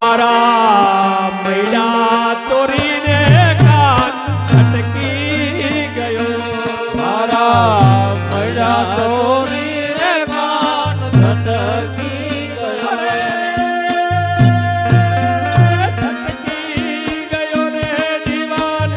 મારા મૈડા ચોરીને કાન છટકી ગયો મારા મૈડા ચોરીને કાન છટકી ગયો છટકી ગયો રે દીવાન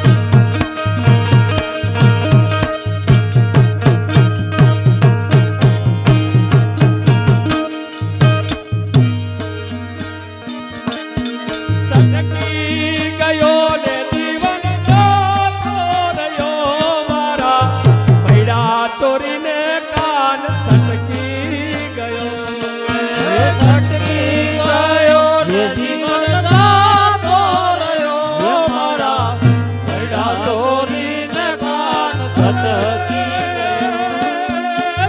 છટકી ગયો ને જીવન ગાતો રહ્યો મારા મૈડા ચોરીને કાન છટકી ગયો છટકી ગયો ને જીવન ગાતો રહ્યો મારા મૈડા ચોરીને કાન છટકી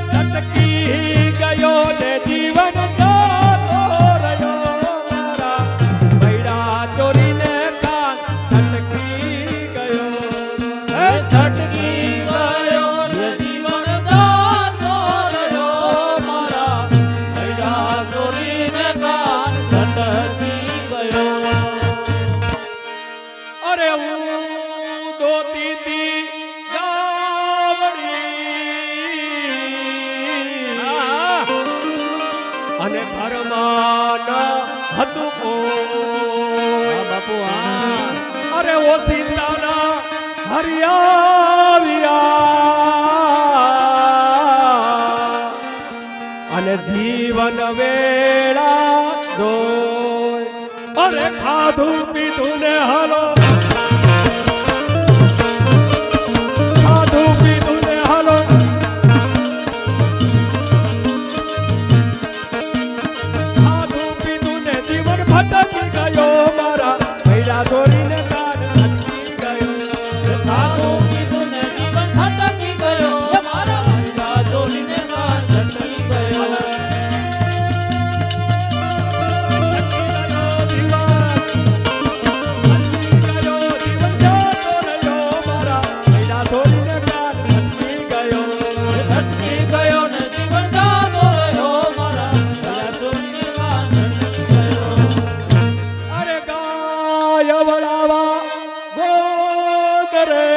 છટકી ગયો ને જીવન ગાતો રહ્યો મારા મૈડા ચોરીને કાન છટકી ગયો છટકી ગયો ને જીવન ગાતો રહ્યો મારા મૈડા ચોરીને કાન છટકી ગયો અરે હું દોતી તી ગાવડી અને ઘરમાં ન હતું કોઈ બાપુ હા અરે ઓ સીતાના હરિયાવ્યા અને જીવન વેળા જોય અરે ખાધું પીધું ને હાલો ખાધું પીધું ને હાલો ખાધું પીધું ને જીવન ભટકી ગયો મારા મૈડા ચોરીને કાન છટકી ગયો ખાધું પીધું ને જીવન છટકી ગયો મારા મૈડા ચોરીને કાન છટકી ગયો છટકી ગયો ને જીવન ગાતો રહ્યો મારા મૈડા ચોરીને કાન છટકી ગયો અરે ગાય વળાવા ગોદરે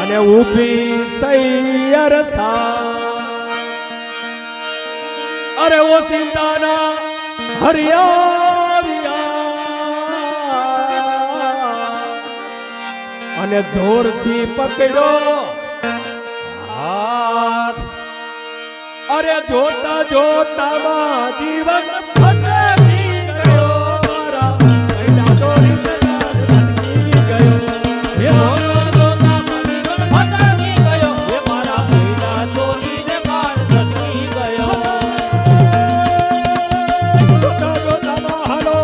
અને ઊભી સૈયર સા અરે ઓ સીતાના હરિયાવ્યા અને જોરથી પકડ્યો હાથ અરે જોતા જોતામાં જીવન ફટકી ગયો મારા મૈડા ચોરીને કાન છટકી ગયો હે જોતા જોતા જીવન ફટકી ગયો હે મારા મૈડા ચોરીને કાન છટકી ગયો જોતા જોતામાં હાલો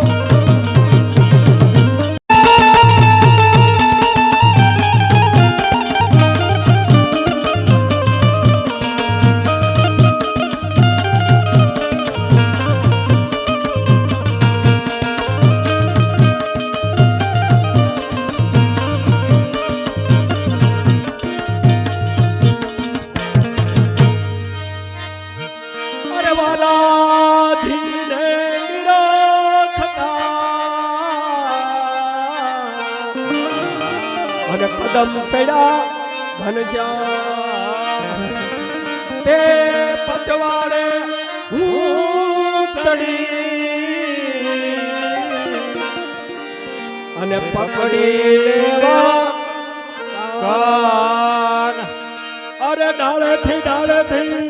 અરે વાલાજીને નિરખતા અને કદમ સડ્યા ઘનશ્યામ તે પચવાડે ઉતરી અને પકડી લેવા કાન અરે ડાળેથી ડાળેથી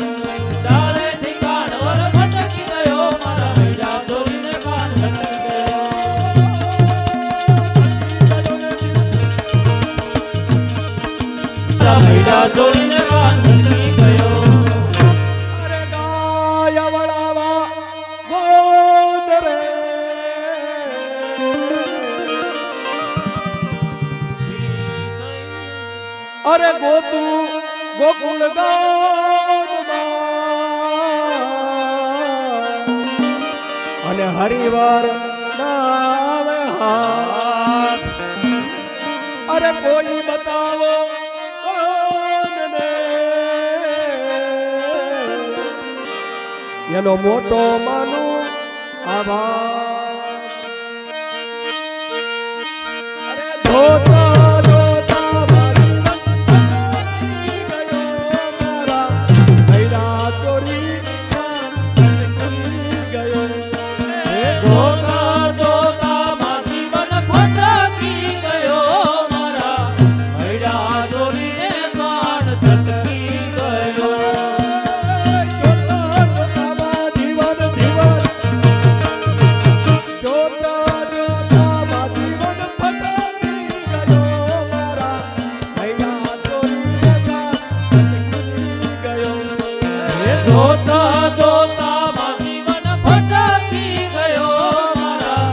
ડાળેથી કાન વર ફટકી ગયો મારા હરિવાર નાવે હાથ અરે કોઈ બતાવો કોનને એનો મોટો માનું આભાર અરે જોતા જોતા મારી વંશી ગયો મારા ભૈરા ચોરી ગયો જોતા જોતા માથી મન ભટકી ગયો મારા હૈડા દોરીને કાન છટકી ગયો જોતા જોતા જીવન જીવન જોતા જોતા જીવન ફટકી ગયો મારા ભૈરા ચોરી ગયો જોતા જોતા માથી મન ભટકી ગયો મારા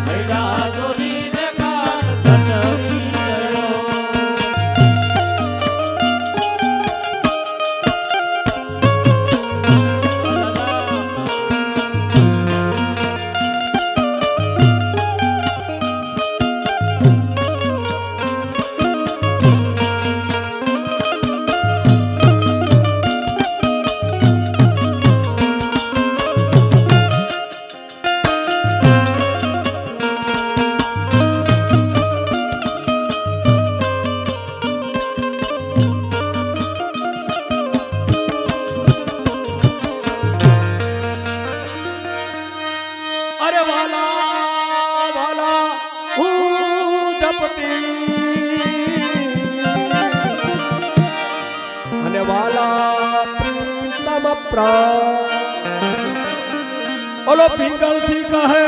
હૈડા દોરીને કાન છટકી ગયો અરે વાલા વાલા હું જપતી અને વાલા પ્રીતમ પ્રાણ ઓલો પિંગલથી કહે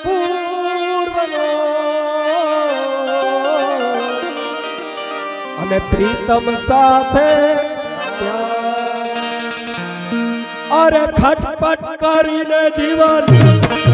પૂર્વનો અને પ્રીતમ સાથે ત્યાં અરે ખટપટ કરીને જીવન